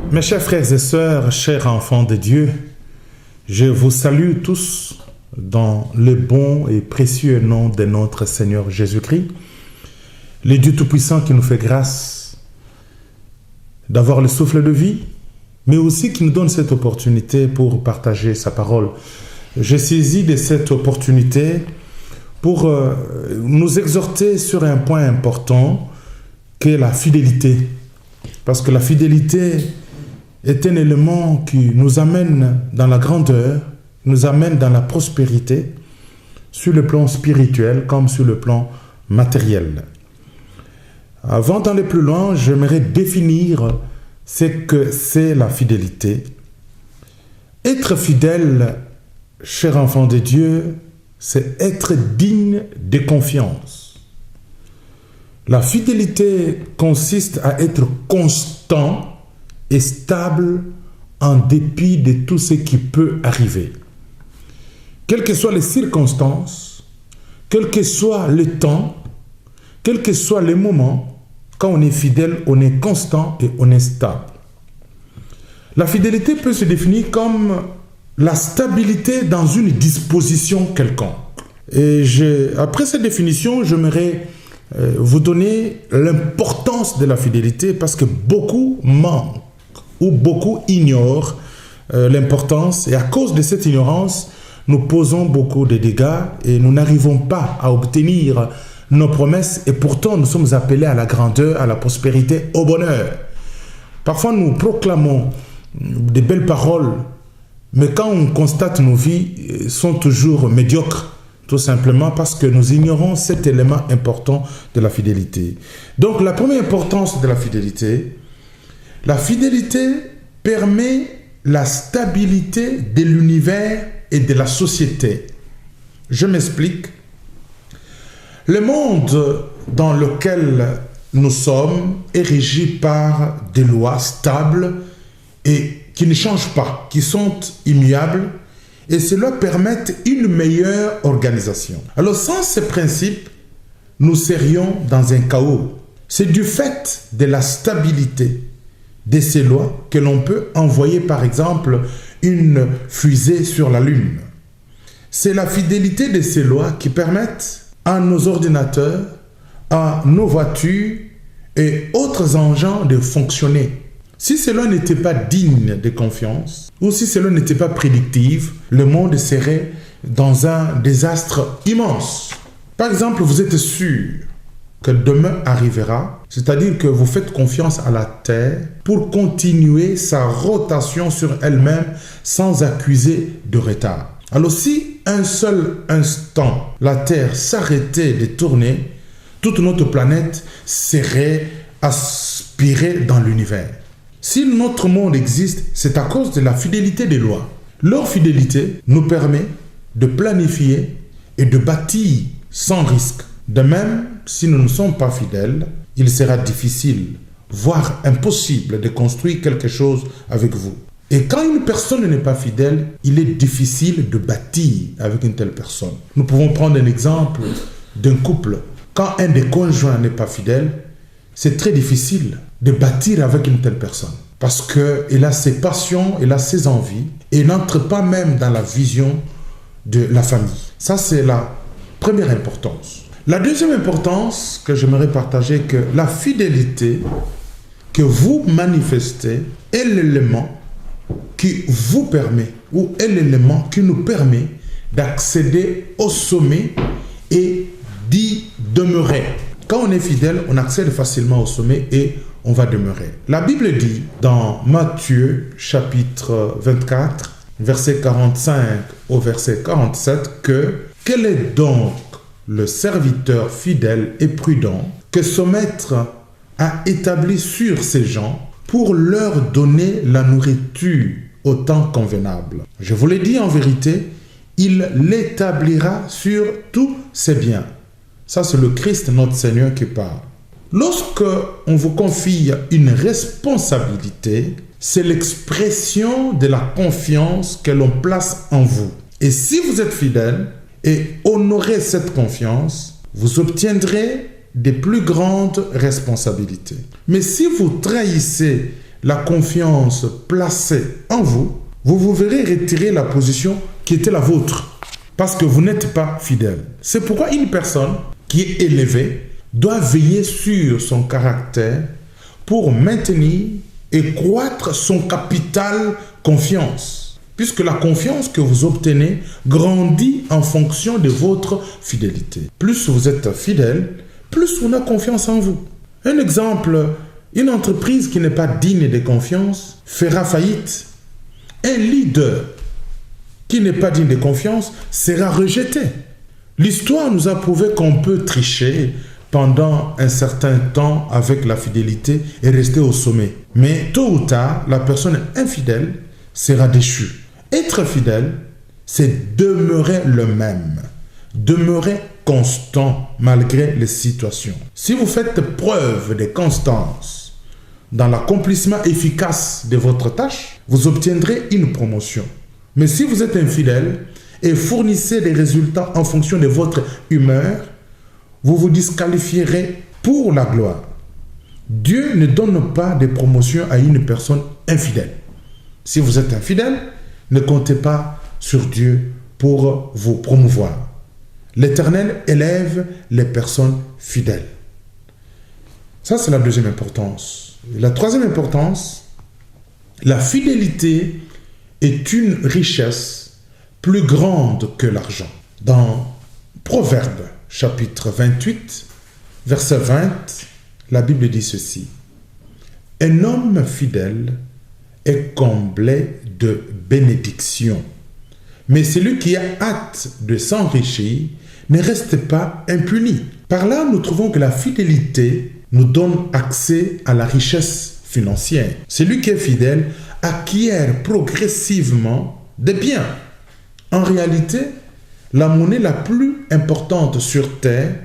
Mes chers frères et sœurs, chers enfants de Dieu, je vous salue tous dans le bon et précieux nom de notre Seigneur Jésus-Christ, le Dieu Tout-Puissant qui nous fait grâce d'avoir le souffle de vie, mais aussi qui nous donne cette opportunité pour partager sa parole. J'ai saisi de cette opportunité pour nous exhorter sur un point important qui est la fidélité. Parce que la fidélité est un élément qui nous amène dans la grandeur, nous amène dans la prospérité, sur le plan spirituel comme sur le plan matériel. Avant d'aller plus loin, j'aimerais définir ce que c'est la fidélité. Être fidèle, cher enfant de Dieu, c'est être digne de confiance. La fidélité consiste à être constant et stable en dépit de tout ce qui peut arriver. Quelles que soient les circonstances, quel que soit le temps, quels que soient les moments, quand on est fidèle, on est constant et on est stable. La fidélité peut se définir comme la stabilité dans une disposition quelconque. Et après cette définition, j'aimerais vous donner l'importance de la fidélité parce que beaucoup manquent ou beaucoup ignorent l'importance, et à cause de cette ignorance, nous posons beaucoup de dégâts et nous n'arrivons pas à obtenir nos promesses, et pourtant nous sommes appelés à la grandeur, à la prospérité, au bonheur. Parfois nous proclamons des belles paroles, mais quand on constate nos vies sont toujours médiocres, tout simplement parce que nous ignorons cet élément important de la fidélité. Donc la première importance de la fidélité permet la stabilité de l'univers et de la société. Je m'explique. Le monde dans lequel nous sommes est régi par des lois stables et qui ne changent pas, qui sont immuables, et cela permet une meilleure organisation. Alors sans ces principes, nous serions dans un chaos. C'est du fait de la stabilité de ces lois que l'on peut envoyer par exemple une fusée sur la Lune. C'est la fidélité de ces lois qui permettent à nos ordinateurs, à nos voitures et autres engins de fonctionner. Si cela n'était pas digne de confiance, ou si cela n'était pas prédictif, le monde serait dans un désastre immense. Par exemple, vous êtes sûr que demain arrivera, c'est-à-dire que vous faites confiance à la Terre pour continuer sa rotation sur elle-même sans accuser de retard. Alors si un seul instant la Terre s'arrêtait de tourner, toute notre planète serait aspirée dans l'univers. Si notre monde existe, c'est à cause de la fidélité des lois. Leur fidélité nous permet de planifier et de bâtir sans risque. De même, si nous ne sommes pas fidèles, il sera difficile, voire impossible de construire quelque chose avec vous. Et quand une personne n'est pas fidèle, il est difficile de bâtir avec une telle personne. Nous pouvons prendre un exemple d'un couple. Quand un des conjoints n'est pas fidèle, c'est très difficile de bâtir avec une telle personne. Parce qu'il a ses passions, il a ses envies, et il n'entre pas même dans la vision de la famille. Ça, c'est la première importance. La deuxième importance que j'aimerais partager, que la fidélité que vous manifestez est l'élément qui vous permet, ou est l'élément qui nous permet d'accéder au sommet et d'y demeurer. Quand on est fidèle, on accède facilement au sommet et on va demeurer. La Bible dit dans Matthieu chapitre 24, verset 45 au verset 47 que « Quel est donc le serviteur fidèle et prudent que son maître a établi sur ses gens pour leur donner la nourriture au temps convenable. Je vous l'ai dit en vérité, il l'établira sur tous ses biens. » Ça, c'est le Christ, notre Seigneur, qui parle. Lorsque on vous confie une responsabilité, c'est l'expression de la confiance que l'on place en vous. Et si vous êtes fidèle et honorez cette confiance, vous obtiendrez des plus grandes responsabilités. Mais si vous trahissez la confiance placée en vous, vous vous verrez retirer la position qui était la vôtre, parce que vous n'êtes pas fidèle. C'est pourquoi une personne qui est élevée doit veiller sur son caractère pour maintenir et croître son capital confiance, puisque la confiance que vous obtenez grandit en fonction de votre fidélité. Plus vous êtes fidèle, plus on a confiance en vous. Un exemple, une entreprise qui n'est pas digne de confiance fera faillite. Un leader qui n'est pas digne de confiance sera rejeté. L'histoire nous a prouvé qu'on peut tricher pendant un certain temps avec la fidélité et rester au sommet. Mais tôt ou tard, la personne infidèle sera déchue. Être fidèle, c'est demeurer le même, demeurer constant malgré les situations. Si vous faites preuve de constance dans l'accomplissement efficace de votre tâche, vous obtiendrez une promotion. Mais si vous êtes infidèle et fournissez des résultats en fonction de votre humeur, vous vous disqualifierez pour la gloire. Dieu ne donne pas de promotion à une personne infidèle. Si vous êtes infidèle, ne comptez pas sur Dieu pour vous promouvoir. L'Éternel élève les personnes fidèles. Ça, c'est la deuxième importance. Et la troisième importance, la fidélité est une richesse plus grande que l'argent. Dans Proverbes, chapitre 28, verset 20, la Bible dit ceci. Un homme fidèle est comblé de bénédictions, mais celui qui a hâte de s'enrichir ne reste pas impuni. Par là, nous trouvons que la fidélité nous donne accès à la richesse financière. Celui qui est fidèle acquiert progressivement des biens. En réalité, la monnaie la plus importante sur terre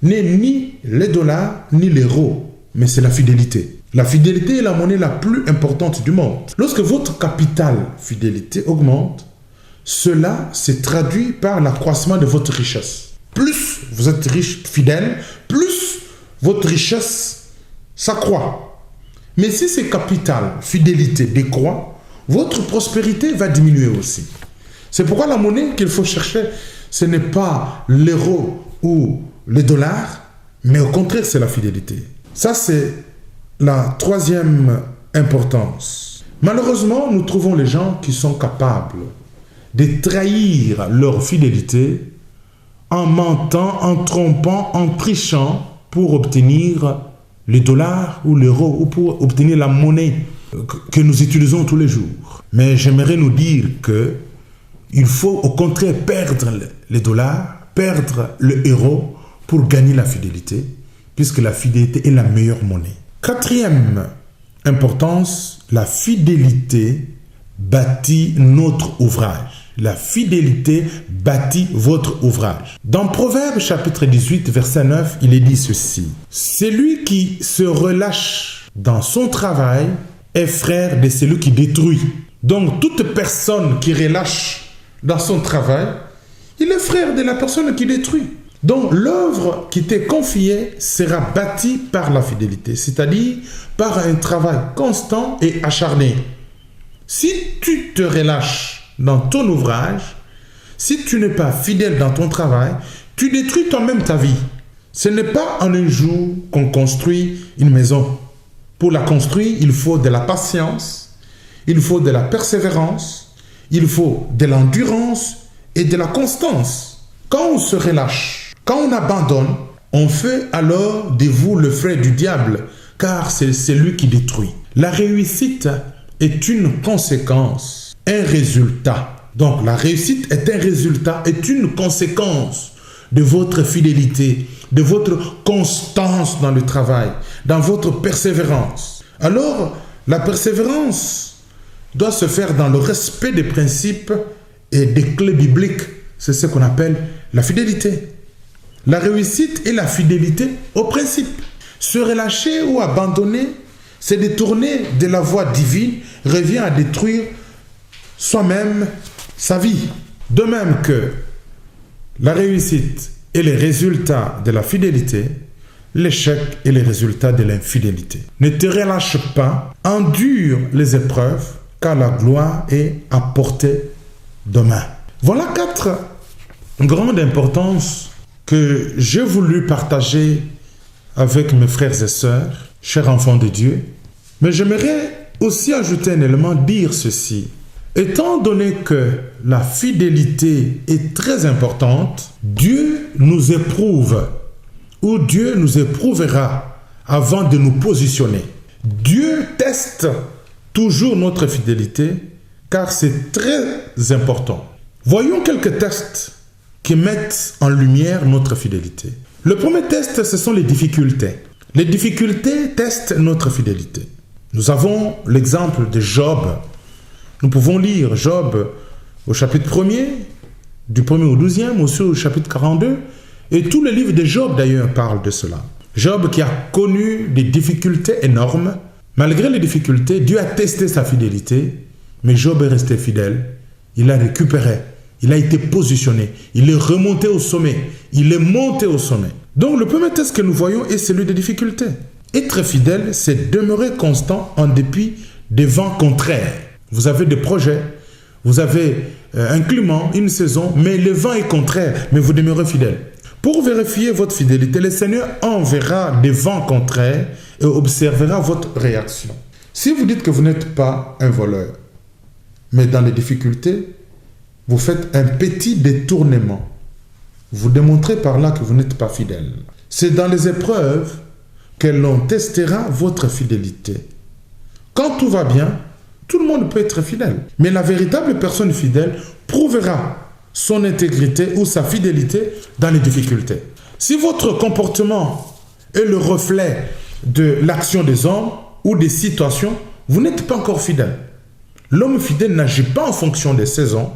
n'est ni les dollars ni l'euro, mais c'est la fidélité. La fidélité est la monnaie la plus importante du monde. Lorsque votre capital fidélité augmente, cela se traduit par l'accroissement de votre richesse. Plus vous êtes riche, fidèle, plus votre richesse s'accroît. Mais si ce capital fidélité décroît, votre prospérité va diminuer aussi. C'est pourquoi la monnaie qu'il faut chercher, ce n'est pas l'euro ou le dollar, mais au contraire, c'est la fidélité. Ça, c'est la troisième importance. Malheureusement, nous trouvons les gens qui sont capables de trahir leur fidélité en mentant, en trompant, en trichant pour obtenir le dollar ou l'euro ou pour obtenir la monnaie que nous utilisons tous les jours. Mais j'aimerais nous dire que il faut au contraire perdre les dollars, perdre le euro pour gagner la fidélité, puisque la fidélité est la meilleure monnaie. Quatrième importance, la fidélité bâtit notre ouvrage. La fidélité bâtit votre ouvrage. Dans Proverbes chapitre 18, verset 9, il est dit ceci. Celui qui se relâche dans son travail est frère de celui qui détruit. Donc toute personne qui relâche dans son travail, il est frère de la personne qui détruit. Donc l'œuvre qui t'est confiée sera bâtie par la fidélité, c'est-à-dire par un travail constant et acharné. Si tu te relâches dans ton ouvrage, si tu n'es pas fidèle dans ton travail, tu détruis toi-même ta vie. Ce n'est pas en un jour qu'on construit une maison. Pour la construire, il faut de la patience, il faut de la persévérance, il faut de l'endurance et de la constance. Quand on se relâche, quand on abandonne, on fait alors de vous le frère du diable, car c'est celui qui détruit. La réussite est une conséquence, un résultat. Donc la réussite est un résultat, est une conséquence de votre fidélité, de votre constance dans le travail, dans votre persévérance. Alors, la persévérance doit se faire dans le respect des principes et des clés bibliques. C'est ce qu'on appelle la fidélité. La réussite et la fidélité aux principes. Se relâcher ou abandonner, c'est détourner de la voie divine, revient à détruire soi-même sa vie. De même que la réussite est le résultat de la fidélité, l'échec et les résultats de l'infidélité. Ne te relâche pas, endure les épreuves, car la gloire est à portée de main. Voilà 4 grandes importances que j'ai voulu partager avec mes frères et sœurs, chers enfants de Dieu. Mais j'aimerais aussi ajouter un élément, dire ceci. Étant donné que la fidélité est très importante, Dieu nous éprouve ou Dieu nous éprouvera avant de nous positionner. Dieu teste toujours notre fidélité car c'est très important. Voyons quelques tests qui mettent en lumière notre fidélité. Le premier test, ce sont les difficultés. Les difficultés testent notre fidélité. Nous avons l'exemple de Job. Nous pouvons lire Job au chapitre 1er, du 1er au 12e, aussi au chapitre 42. Et tous les livres de Job d'ailleurs parlent de cela. Job qui a connu des difficultés énormes. Malgré les difficultés, Dieu a testé sa fidélité. Mais Job est resté fidèle. Il a récupéré. Il a été positionné. Il est remonté au sommet. Il est monté au sommet. Donc le premier test que nous voyons est celui des difficultés. Être fidèle, c'est demeurer constant en dépit des vents contraires. Vous avez des projets, vous avez un climat, une saison, mais le vent est contraire, mais vous demeurez fidèle. Pour vérifier votre fidélité, le Seigneur enverra des vents contraires et observera votre réaction. Si vous dites que vous n'êtes pas un voleur, mais dans les difficultés, vous faites un petit détournement. Vous démontrez par là que vous n'êtes pas fidèle. C'est dans les épreuves que l'on testera votre fidélité. Quand tout va bien, tout le monde peut être fidèle. Mais la véritable personne fidèle prouvera son intégrité ou sa fidélité dans les difficultés. Si votre comportement est le reflet de l'action des hommes ou des situations, vous n'êtes pas encore fidèle. L'homme fidèle n'agit pas en fonction des saisons.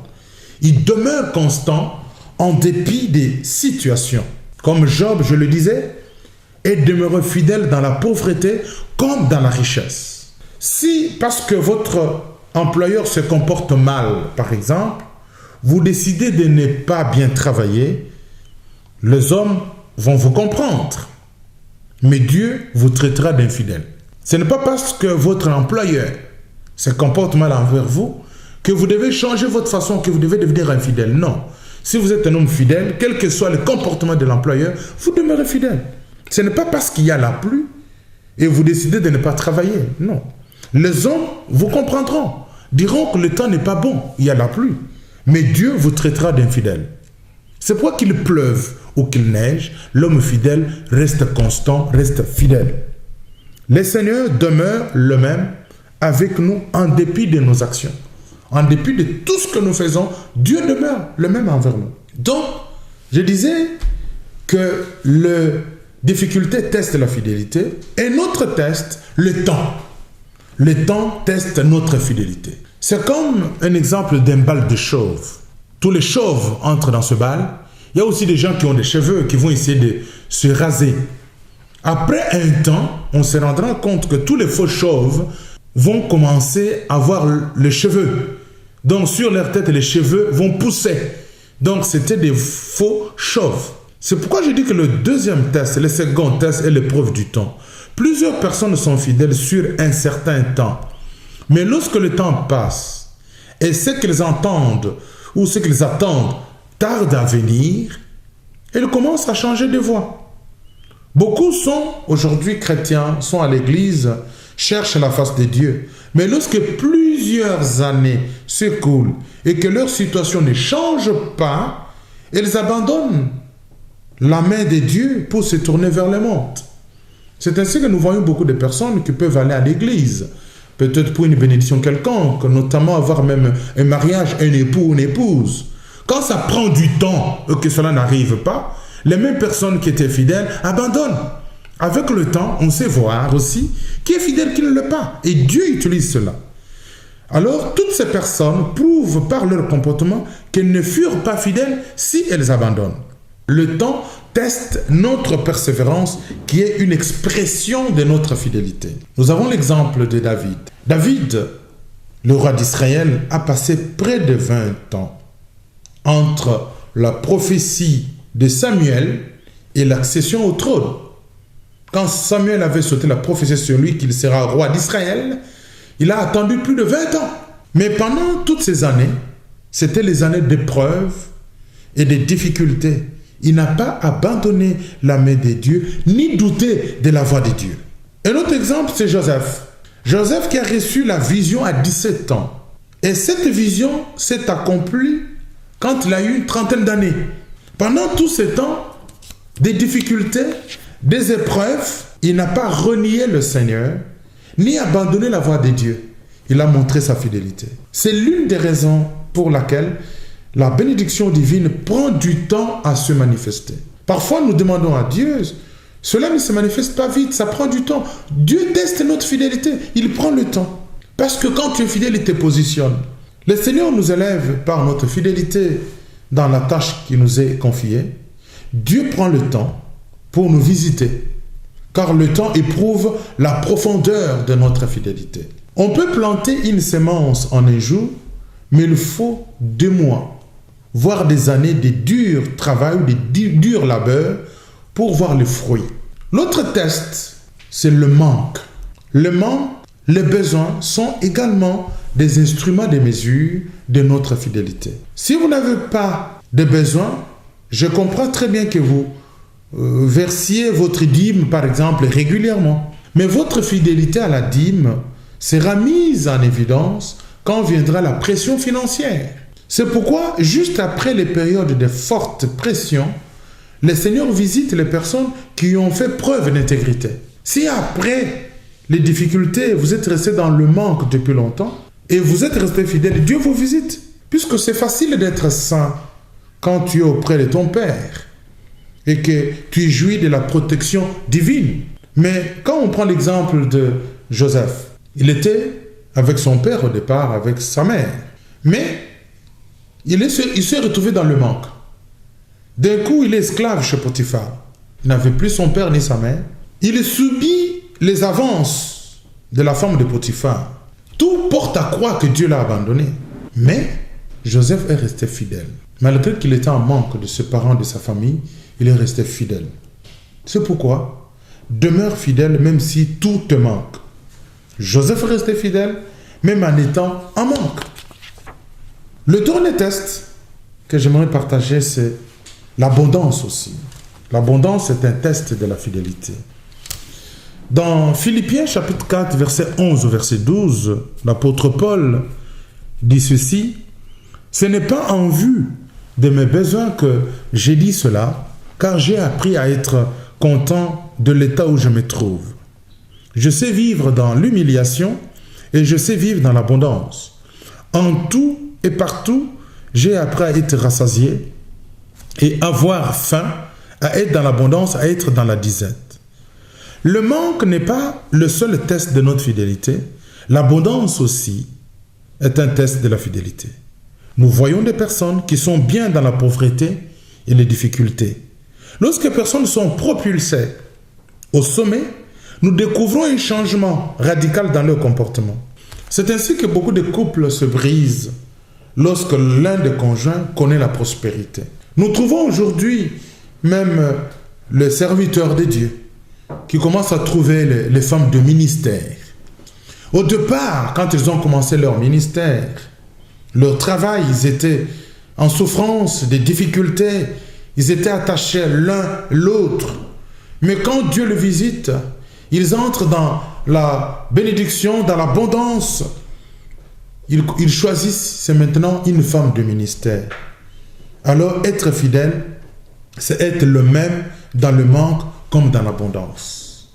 Il demeure constant en dépit des situations. Comme Job, je le disais, et demeure fidèle dans la pauvreté comme dans la richesse. Si, parce que votre employeur se comporte mal, par exemple, vous décidez de ne pas bien travailler, les hommes vont vous comprendre. Mais Dieu vous traitera d'infidèle. Ce n'est pas parce que votre employeur se comporte mal envers vous que vous devez changer votre façon, que vous devez devenir infidèle. Non. Si vous êtes un homme fidèle, quel que soit le comportement de l'employeur, vous demeurez fidèle. Ce n'est pas parce qu'il y a la pluie et vous décidez de ne pas travailler. Non. Les hommes vous comprendront, diront que le temps n'est pas bon, il y a la pluie. Mais Dieu vous traitera d'infidèle. C'est pourquoi qu'il pleuve ou qu'il neige, l'homme fidèle reste constant, reste fidèle. Le Seigneur demeure le même avec nous en dépit de nos actions. En dépit de tout ce que nous faisons, Dieu demeure le même envers nous. Donc, je disais que la difficulté teste la fidélité et notre test, le temps. Le temps teste notre fidélité. C'est comme un exemple d'un bal de chauves. Tous les chauves entrent dans ce bal. Il y a aussi des gens qui ont des cheveux qui vont essayer de se raser. Après un temps, on se rendra compte que tous les faux chauves vont commencer à avoir les cheveux. Donc sur leur tête, les cheveux vont pousser. Donc c'était des faux chauves. C'est pourquoi je dis que le deuxième test, le second test est l'épreuve du temps. Plusieurs personnes sont fidèles sur un certain temps. Mais lorsque le temps passe et ce qu'ils entendent ou ce qu'ils attendent tarde à venir, ils commencent à changer de voie. Beaucoup sont aujourd'hui chrétiens, sont à l'église, cherchent la face de Dieu. Mais lorsque plusieurs années s'écoulent et que leur situation ne change pas, ils abandonnent la main de Dieu pour se tourner vers le monde. C'est ainsi que nous voyons beaucoup de personnes qui peuvent aller à l'église, peut-être pour une bénédiction quelconque, notamment avoir même un mariage, un époux ou une épouse. Quand ça prend du temps et que cela n'arrive pas, les mêmes personnes qui étaient fidèles abandonnent. Avec le temps, on sait voir aussi qui est fidèle, qui ne l'est pas. Et Dieu utilise cela. Alors, toutes ces personnes prouvent par leur comportement qu'elles ne furent pas fidèles si elles abandonnent. Le temps teste notre persévérance qui est une expression de notre fidélité. Nous avons l'exemple de David. David, le roi d'Israël, a passé près de 20 ans entre la prophétie de Samuel et l'accession au trône. Quand Samuel avait sauté la prophétie sur lui qu'il sera roi d'Israël, il a attendu plus de 20 ans. Mais pendant toutes ces années, c'était les années d'épreuves et de difficultés. Il n'a pas abandonné la main de Dieu, ni douté de la voix de Dieu. Un autre exemple, c'est Joseph. Joseph qui a reçu la vision à 17 ans. Et cette vision s'est accomplie quand il a eu une trentaine d'années. Pendant tout ce temps, des difficultés, des épreuves, il n'a pas renié le Seigneur, ni abandonné la voie de Dieu. Il a montré sa fidélité. C'est l'une des raisons pour laquelle la bénédiction divine prend du temps à se manifester. Parfois, nous demandons à Dieu, cela ne se manifeste pas vite, ça prend du temps. Dieu teste notre fidélité, il prend le temps. Parce que quand tu es fidèle, il te positionne. Le Seigneur nous élève par notre fidélité dans la tâche qui nous est confiée. Dieu prend le temps pour nous visiter, car le temps éprouve la profondeur de notre fidélité. On peut planter une semence en un jour, mais il faut 2 mois, voire des années de dur travail, de dur labeur pour voir le fruit. L'autre test, c'est le manque. Le manque, les besoins sont également des instruments de mesure de notre fidélité. Si vous n'avez pas de besoins, je comprends très bien que vous versiez votre dîme, par exemple, régulièrement. Mais votre fidélité à la dîme sera mise en évidence quand viendra la pression financière. C'est pourquoi, juste après les périodes de forte pression, le Seigneur visite les personnes qui ont fait preuve d'intégrité. Si après les difficultés, vous êtes resté dans le manque depuis longtemps et vous êtes resté fidèle, Dieu vous visite. Puisque c'est facile d'être saint quand tu es auprès de ton Père et que tu jouis de la protection divine. Mais quand on prend l'exemple de Joseph, il était avec son père au départ, avec sa mère. Mais il s'est retrouvé dans le manque. D'un coup, il est esclave chez Potiphar. Il n'avait plus son père ni sa mère. Il subit les avances de la femme de Potiphar. Tout porte à croire que Dieu l'a abandonné. Mais Joseph est resté fidèle. Malgré qu'il était en manque de ses parents, de sa famille, il est resté fidèle. C'est pourquoi, demeure fidèle même si tout te manque. Joseph est resté fidèle, même en étant en manque. Le dernier test que j'aimerais partager, c'est l'abondance aussi. L'abondance est un test de la fidélité. Dans Philippiens chapitre 4, verset 11 au verset 12, l'apôtre Paul dit ceci: « Ce n'est pas en vue de mes besoins que j'ai dit cela, car j'ai appris à être content de l'état où je me trouve. Je sais vivre dans l'humiliation et je sais vivre dans l'abondance. En tout et partout, j'ai appris à être rassasié et avoir faim, à être dans l'abondance, à être dans la disette. » Le manque n'est pas le seul test de notre fidélité. L'abondance aussi est un test de la fidélité. Nous voyons des personnes qui sont bien dans la pauvreté et les difficultés. Lorsque les personnes sont propulsées au sommet, nous découvrons un changement radical dans leur comportement. C'est ainsi que beaucoup de couples se brisent lorsque l'un des conjoints connaît la prospérité. Nous trouvons aujourd'hui même les serviteurs de Dieu qui commencent à trouver les femmes de ministère. Au départ, quand ils ont commencé leur ministère, leur travail, ils étaient en souffrance, des difficultés, ils étaient attachés l'un l'autre. Mais quand Dieu le visite, ils entrent dans la bénédiction, dans l'abondance. Ils choisissent, c'est maintenant une femme de ministère. Alors, être fidèle, c'est être le même dans le manque comme dans l'abondance.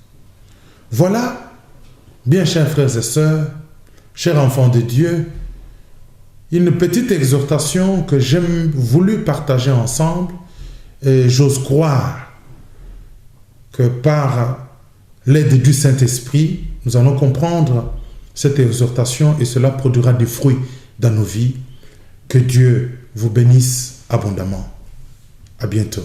Voilà, bien chers frères et sœurs, chers enfants de Dieu, une petite exhortation que j'ai voulu partager ensemble, et j'ose croire que par l'aide du Saint-Esprit, nous allons comprendre cette exhortation et cela produira des fruits dans nos vies. Que Dieu vous bénisse abondamment. À bientôt.